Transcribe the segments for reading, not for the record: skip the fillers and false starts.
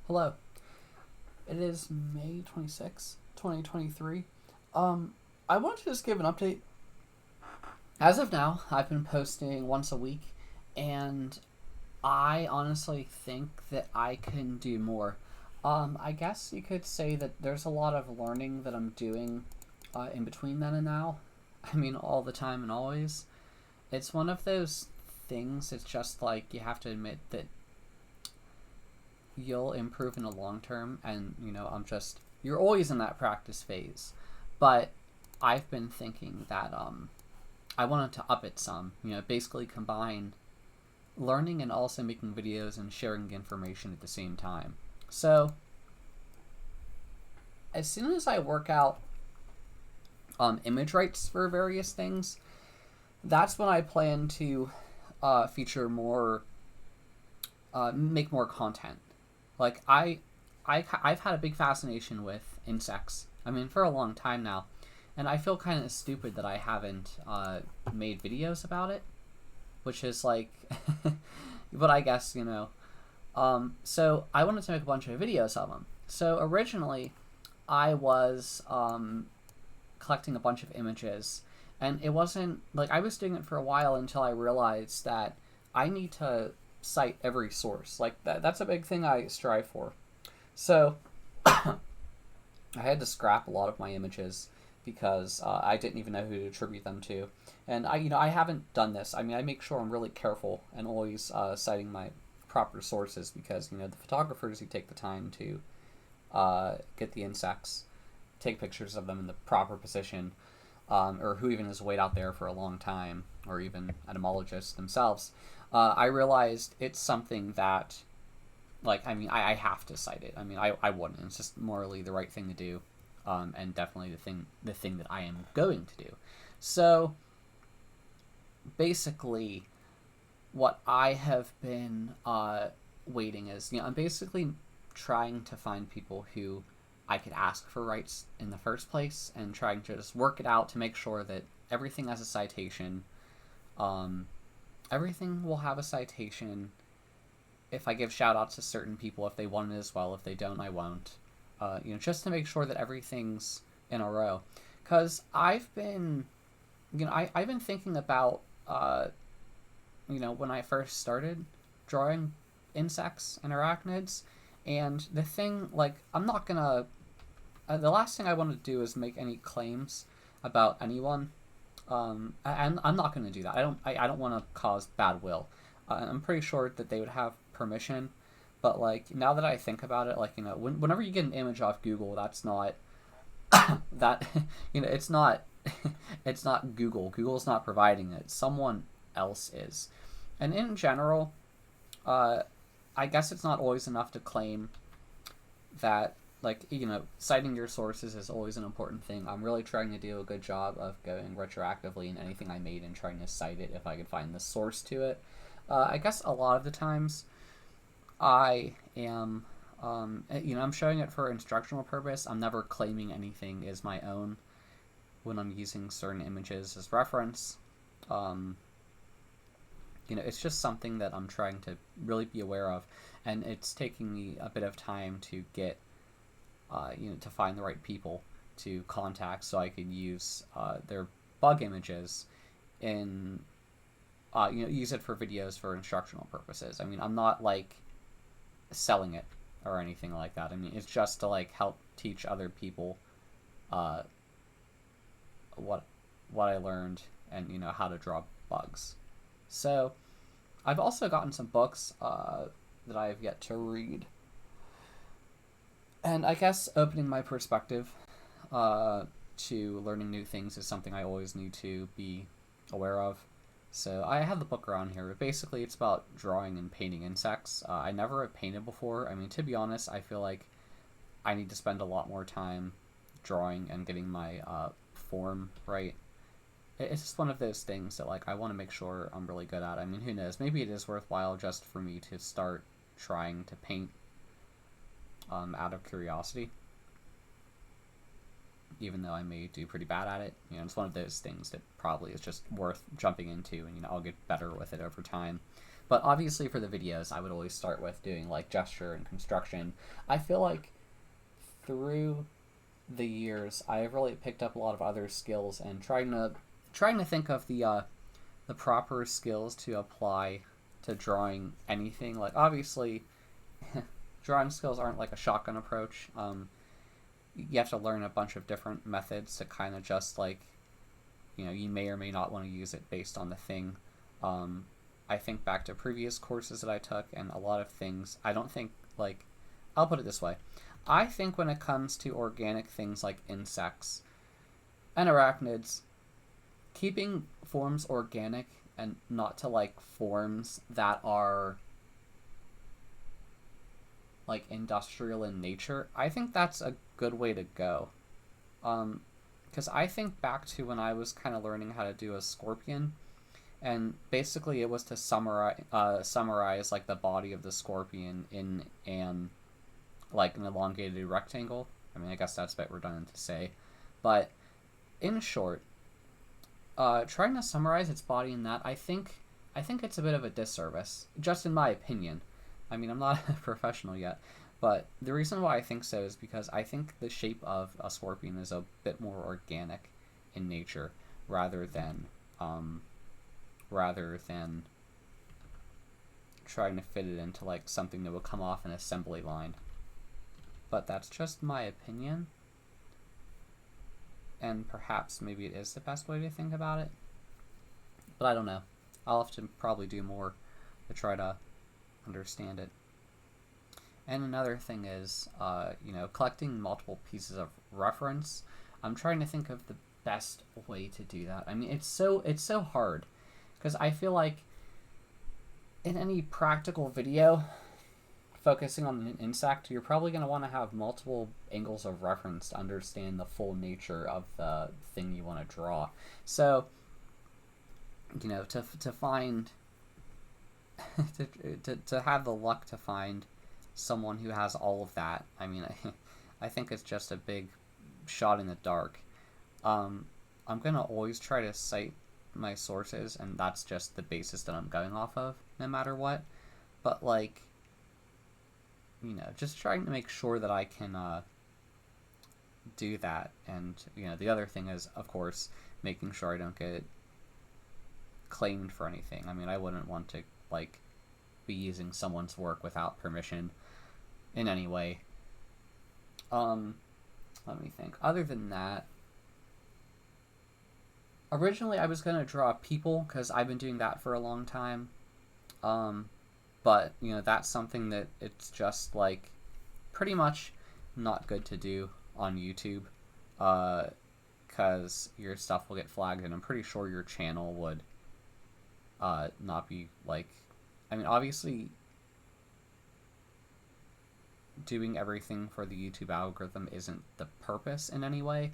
Hello. It is May 26th, 2023. I want to just give an update. As of now, I've been posting once a week, and I honestly think that I can do more. I guess you could say that there's a lot of learning that I'm doing in between then and now. I mean, all the time and always. It's one of those things, it's just like you have to admit that you'll improve in the long term, and you're always in that practice phase. But I've been thinking that I wanted to up it some, basically combine learning and also making videos and sharing information at the same time. So as soon as I work out image rights for various things, that's when I plan to feature more, make more content. Like I've had a big fascination with insects. I mean, for a long time now, and I feel kind of stupid that I haven't made videos about it, which is like, but I guess So I wanted to make a bunch of videos of them. So originally, I was collecting a bunch of images, and it wasn't like I was doing it for a while until I realized that I need to cite every source. Like that's a big thing I strive for. So I had to scrap a lot of my images because I didn't even know who to attribute them to. And I haven't done this. I mean, I make sure I'm really careful and always citing my proper sources because the photographers who take the time to get the insects, take pictures of them in the proper position, or who even has wait out there for a long time, or even etymologists themselves. I realized it's something that, like, I mean, I have to cite it. I mean, I wouldn't. It's just morally the right thing to do, and definitely the thing that I am going to do. So basically, what I have been waiting is, I'm basically trying to find people who I could ask for rights in the first place, and trying to just work it out to make sure that everything has a citation. Um, Everything will have a citation if I give shout outs to certain people if they want it as well. If they don't, I won't. Just to make sure that everything's in a row. Because I've been, I've been thinking about, when I first started drawing insects and arachnids, and the thing, like, I'm not gonna. The last thing I want to do is make any claims about anyone. And I'm not going to do that. I don't want to cause bad will. I'm pretty sure that they would have permission, but like now that I think about it, like whenever you get an image off Google, that's not that it's not it's not Google. Google's not providing it. Someone else is, and in general, uh, I guess it's not always enough to claim that, like, citing your sources is always an important thing. I'm really trying to do a good job of going retroactively in anything I made and trying to cite it if I could find the source to it. I guess a lot of the times I am, I'm showing it for instructional purpose. I'm never claiming anything is my own when I'm using certain images as reference. Um, it's just something that I'm trying to really be aware of, and it's taking me a bit of time to get to find the right people to contact so I could use their bug images in, use it for videos for instructional purposes. I mean, I'm not like selling it or anything like that. I mean, it's just to like help teach other people uh, what I learned and how to draw bugs. So I've also gotten some books that I have yet to read. And I guess opening my perspective to learning new things is something I always need to be aware of. So I have the book around here, but basically it's about drawing and painting insects. I never have painted before. I mean, to be honest, I feel like I need to spend a lot more time drawing and getting my form right. It's just one of those things that, like, I want to make sure I'm really good at. I mean, who knows? Maybe it is worthwhile just for me to start trying to paint out of curiosity, even though I may do pretty bad at it. It's one of those things that probably is just worth jumping into, and I'll get better with it over time. But obviously for the videos, I would always start with doing like gesture and construction. I feel like through the years, I've really picked up a lot of other skills and trying to think of the proper skills to apply to drawing anything. Like obviously, drawing skills aren't like a shotgun approach. You have to learn a bunch of different methods to kind of just like, you may or may not want to use it based on the thing. I think back to previous courses that I took, and a lot of things, I don't think, like, I'll put it this way. I think when it comes to organic things like insects and arachnids, keeping forms organic and not to, like, forms that are, like, industrial in nature, I think that's a good way to go. Because I think back to when I was kind of learning how to do a scorpion, and basically it was to summarize like the body of the scorpion in an elongated rectangle. I mean, I guess that's a bit redundant to say, but in short, trying to summarize its body in that, I think it's a bit of a disservice, just in my opinion. I mean, I'm not a professional yet, but the reason why I think so is because I think the shape of a scorpion is a bit more organic in nature rather than trying to fit it into like something that would come off an assembly line. But that's just my opinion, and perhaps maybe it is the best way to think about it, but I don't know. I'll have to probably do more to try to understand it. And another thing is, collecting multiple pieces of reference. I'm trying to think of the best way to do that. I mean, it's so hard, because I feel like in any practical video focusing on an insect, you're probably going to want to have multiple angles of reference to understand the full nature of the thing you want to draw. So, to find to have the luck to find someone who has all of that, I mean, I think it's just a big shot in the dark. I'm gonna always try to cite my sources, and that's just the basis that I'm going off of, no matter what. But like, just trying to make sure that I can do that. And the other thing is, of course, making sure I don't get claimed for anything. I mean, I wouldn't want to like be using someone's work without permission in any way. Let me think. Other than that, originally I was going to draw people, because I've been doing that for a long time. But, that's something that it's just, like, pretty much not good to do on YouTube. Because your stuff will get flagged, and I'm pretty sure your channel would not be, like... I mean, obviously, doing everything for the YouTube algorithm isn't the purpose in any way.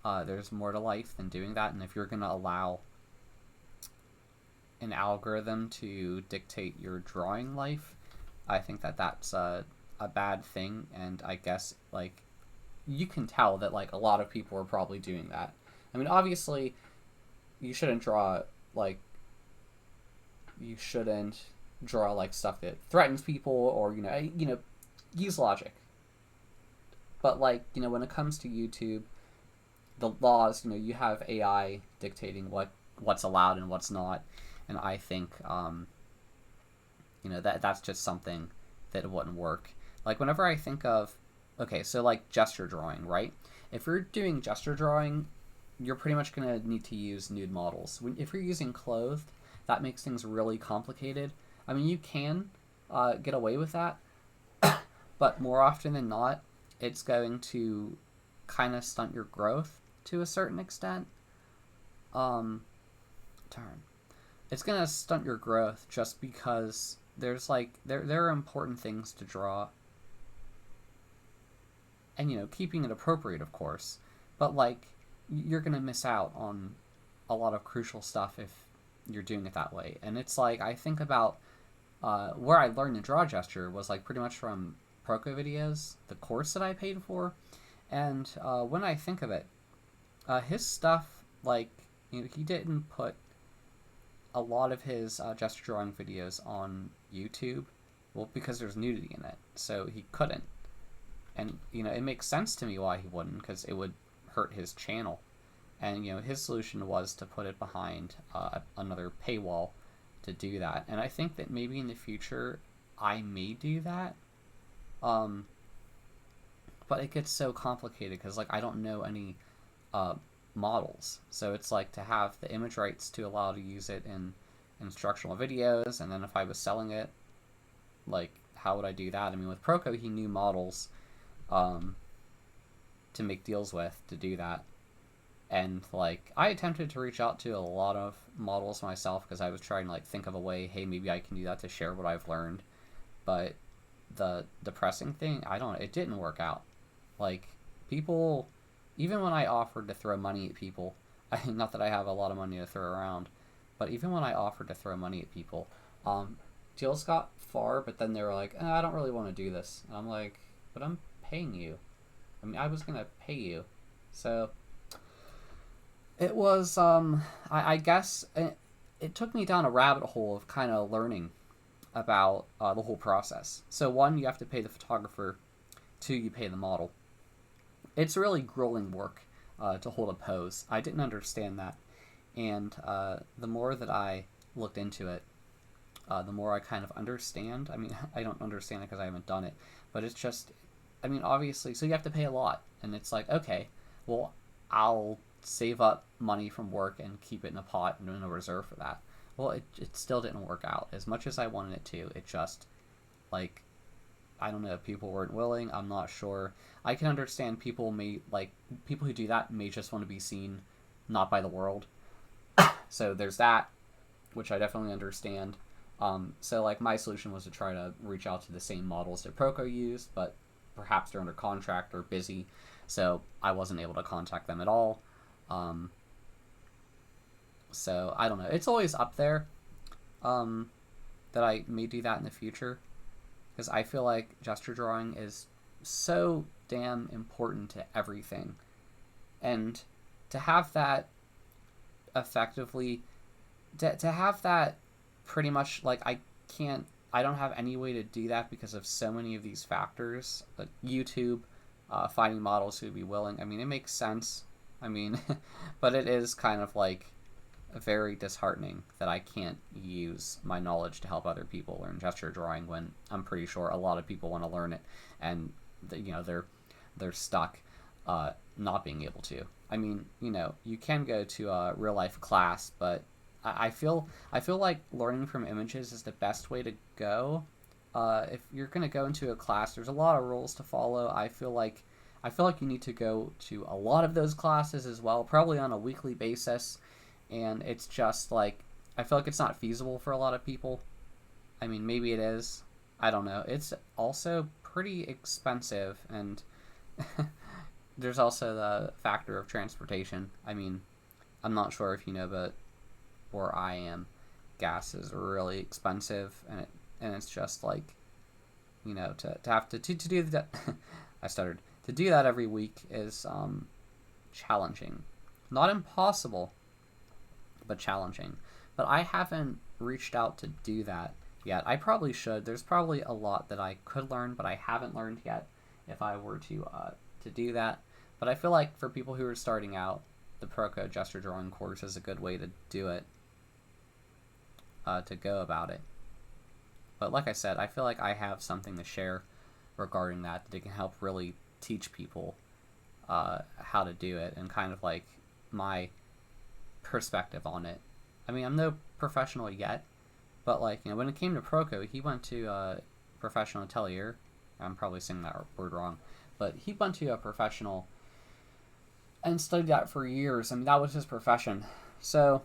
There's more to life than doing that, and if you're going to allow an algorithm to dictate your drawing life, I think that that's a bad thing, and I guess, like, you can tell that, like, a lot of people are probably doing that. I mean, obviously, you shouldn't draw, like, stuff that threatens people, or, use logic. But, like, when it comes to YouTube, the laws, you have AI dictating what's allowed and what's not, and I think, that's just something that wouldn't work. Like, whenever I think of, okay, so, like, gesture drawing, right? If you're doing gesture drawing, you're pretty much going to need to use nude models. If you're using clothed, that makes things really complicated. I mean, you can get away with that, but more often than not, it's going to kind of stunt your growth to a certain extent. It's going to stunt your growth just because there's, like, there are important things to draw. And, keeping it appropriate, of course. But, like, you're going to miss out on a lot of crucial stuff if you're doing it that way. And it's like, I think about where I learned to draw gesture was, like, pretty much from Proko videos, the course that I paid for. And when I think of it, his stuff, like, he didn't put a lot of his gesture drawing videos on YouTube, well, because there's nudity in it, so he couldn't. And it makes sense to me why he wouldn't, because it would hurt his channel. And his solution was to put it behind another paywall to do that. And I think that maybe in the future I may do that. But it gets so complicated because I don't know any models. So it's to have the image rights to allow to use it in instructional videos, and then if I was selling it, how would I do that? I mean, with Proko, he knew models to make deals with to do that. And I attempted to reach out to a lot of models myself because I was trying to think of a way, hey, maybe I can do that to share what I've learned. But the depressing thing, it didn't work out. People, even when I offered to throw money at people, not that I have a lot of money to throw around, but even when I offered to throw money at people, deals got far, but then they were like, I don't really want to do this. And I'm like, but I'm paying you. I mean, I was going to pay you. So it was, I guess, it took me down a rabbit hole of kind of learning about the whole process. So 1, you have to pay the photographer. 2, you pay the model. It's really grueling work to hold a pose. I didn't understand that. And the more that I looked into it, the more I kind of understand. I mean, I don't understand it because I haven't done it. But it's just, I mean, obviously, so you have to pay a lot. And it's okay, well, I'll save up money from work and keep it in a pot and in a reserve for that. Well, it still didn't work out. As much as I wanted it to, it just, I don't know, people weren't willing. I'm not sure. I can understand people people who do that may just want to be seen not by the world. So there's that, which I definitely understand. So my solution was to try to reach out to the same models that Proko used, but perhaps they're under contract or busy, so I wasn't able to contact them at all. So I don't know. It's always up there that I may do that in the future, because I feel like gesture drawing is so damn important to everything. And to have that effectively, to have that pretty much, I don't have any way to do that because of so many of these factors. YouTube, finding models who would be willing. I mean, it makes sense. I mean, but it is kind of very disheartening that I can't use my knowledge to help other people learn gesture drawing when I'm pretty sure a lot of people want to learn it, and they're stuck not being able to. I mean, you can go to a real life class, but I feel like learning from images is the best way to go. If you're gonna go into a class, there's a lot of rules to follow. I feel like you need to go to a lot of those classes as well, probably on a weekly basis. And it's just I feel like it's not feasible for a lot of people. I mean, maybe it is. I don't know. It's also pretty expensive, and there's also the factor of transportation. I mean, I'm not sure if you know, but where I am, gas is really expensive, and it's just to have to do that. I stuttered. To do that every week is challenging, not impossible, but challenging. But I haven't reached out to do that yet. I probably should. There's probably a lot that I could learn, but I haven't learned yet if I were to do that. But I feel like for people who are starting out, the Proko gesture drawing course is a good way to do it, to go about it. But like I said, I feel like I have something to share regarding that it can help really teach people how to do it, and kind of my perspective on it. I mean, I'm no professional yet, but when it came to Proko, he went to a professional atelier. I'm probably saying that word wrong, but he went to a professional and studied that for years. I mean, that was his profession. So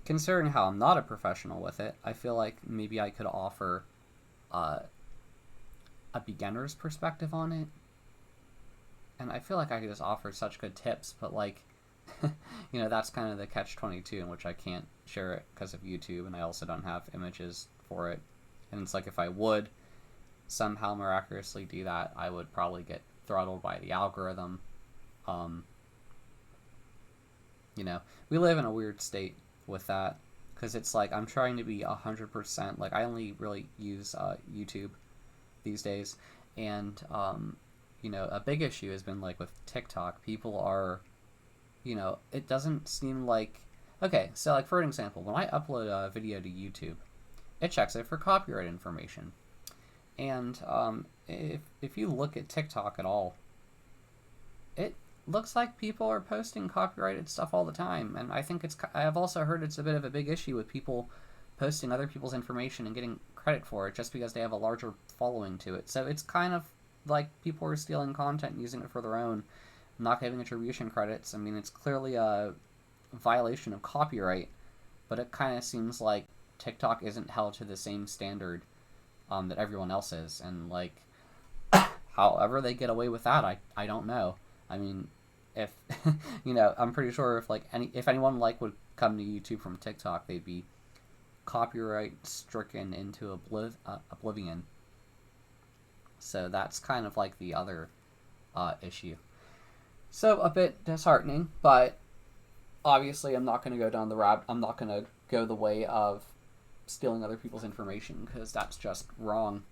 considering how I'm not a professional with it, I feel like maybe I could offer a beginner's perspective on it. And I feel like I could just offer such good tips, but that's kind of the catch-22 in which I can't share it because of YouTube, and I also don't have images for it. And it's if I would somehow miraculously do that, I would probably get throttled by the algorithm. We live in a weird state with that, because it's like I'm trying to be 100%. Like I only really use YouTube these days, and a big issue has been like with TikTok. People are, it doesn't seem like okay. So like for an example, when I upload a video to YouTube, it checks it for copyright information, and if you look at TikTok at all, it looks like people are posting copyrighted stuff all the time, and I've also heard it's a bit of a big issue with people posting other people's information and getting credit for it just because they have a larger following to it. So it's kind of like people are stealing content and using it for their own, not giving attribution credits. I mean, it's clearly a violation of copyright, but it kind of seems like TikTok isn't held to the same standard that everyone else is, and like however they get away with that, I don't know. I mean, if I'm pretty sure if anyone like would come to YouTube from TikTok, they'd be copyright stricken into oblivion. So that's kind of like the other issue. So a bit disheartening, but obviously I'm not going to go down I'm not going to go the way of stealing other people's information because that's just wrong.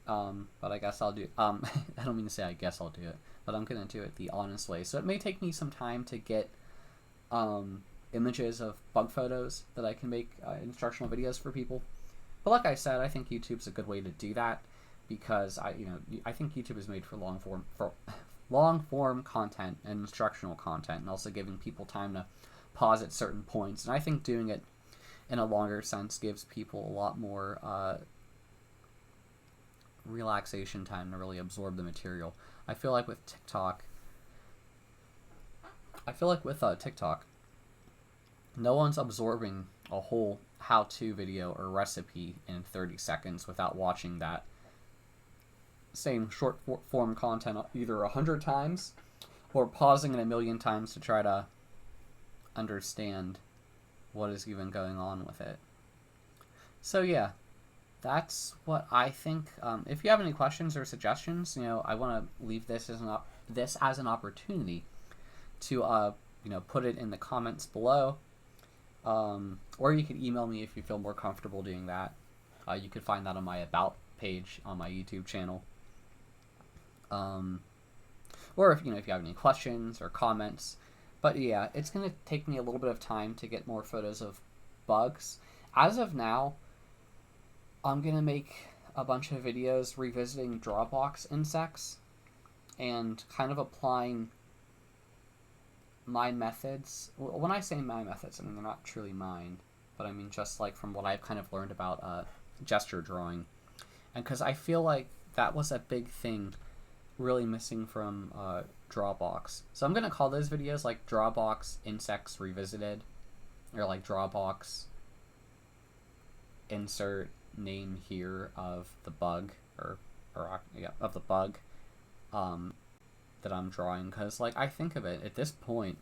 But I guess I'll do. I don't mean to say I guess I'll do it, but I'm gonna do it the honest way. So it may take me some time to get images of bug photos that I can make instructional videos for people. But like I said, I think YouTube's a good way to do that because I think YouTube is made for long form content and instructional content, and also giving people time to pause at certain points. And I think doing it in a longer sense gives people a lot more relaxation time to really absorb the material. I feel like with TikTok, no one's absorbing a whole how-to video or recipe in 30 seconds without watching that same short form content either 100 times or pausing it a million times to try to understand what is even going on with it. So yeah, that's what I think. If you have any questions or suggestions, I want to leave this as an opportunity to put it in the comments below, or you could email me if you feel more comfortable doing that. You could find that on my About page on my YouTube channel. Or if you have any questions or comments. But yeah, it's gonna take me a little bit of time to get more photos of bugs. As of now, I'm gonna make a bunch of videos revisiting Dropbox insects and kind of applying my methods. When I say my methods, I mean they're not truly mine, but I mean just like from what I've kind of learned about gesture drawing. And because I feel like that was a big thing really missing from Drawbox. So I'm going to call those videos like Drawbox Insects Revisited, or like Drawbox insert name here of the bug, of the bug that I'm drawing, because like I think of it at this point,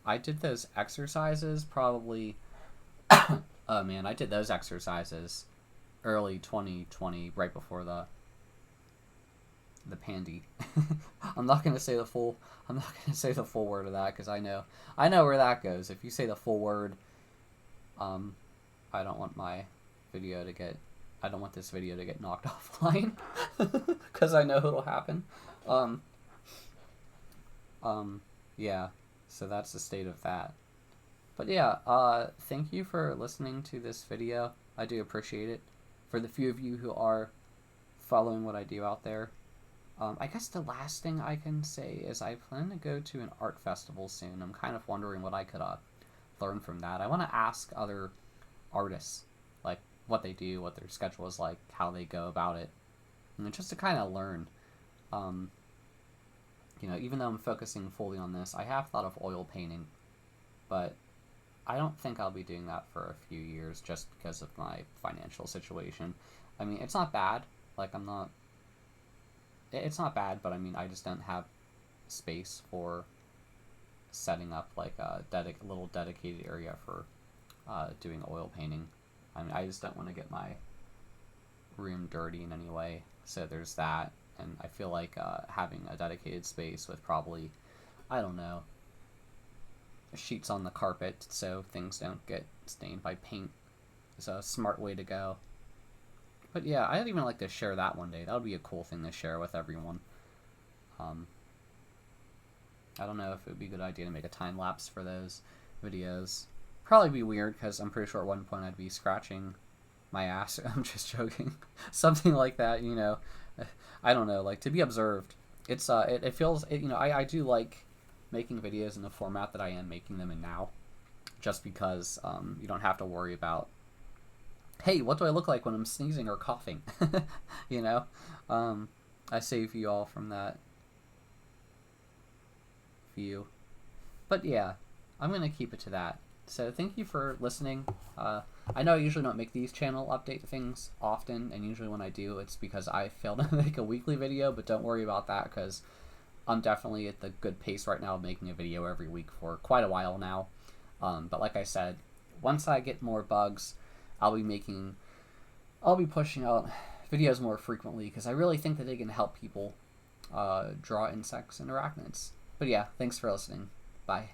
I did those exercises probably oh man, I did those exercises early 2020, right before the pandy. I'm not gonna say the full word of that because I know where that goes. If you say the full word, I don't want this video to get knocked offline because I know it'll happen. Yeah, so that's the state of that. But yeah, thank you for listening to this video. I do appreciate it. For the few of you who are following what I do out there, I guess the last thing I can say is I plan to go to an art festival soon. I'm kind of wondering what I could learn from that. I want to ask other artists, like, what they do, what their schedule is like, how they go about it, and just to kind of learn. Even though I'm focusing fully on this, I have thought of oil painting, but I don't think I'll be doing that for a few years just because of my financial situation. I mean, it's not bad. Like, it's not bad, but I mean, I just don't have space for setting up like a little dedicated area for doing oil painting. I mean, I just don't want to get my room dirty in any way. So there's that, and I feel like having a dedicated space with probably, I don't know, sheets on the carpet so things don't get stained by paint is a smart way to go. But yeah, I'd even like to share that one day. That would be a cool thing to share with everyone. I don't know if it would be a good idea to make a time lapse for those videos. Probably be weird because I'm pretty sure at one point I'd be scratching my ass. I'm just joking. Something like that, you know. I don't know, like to be observed. It's it feels you know, I do like making videos in the format that I am making them in now, just because you don't have to worry about, hey, what do I look like when I'm sneezing or coughing? You know, I save you all from that view. But yeah, I'm gonna keep it to that. So thank you for listening. I know I usually don't make these channel update things often, and usually when I do, it's because I failed to make a weekly video, but don't worry about that because I'm definitely at the good pace right now of making a video every week for quite a while now. But like I said, once I get more bugs, I'll be pushing out videos more frequently because I really think that they can help people draw insects and arachnids. But yeah, thanks for listening. Bye.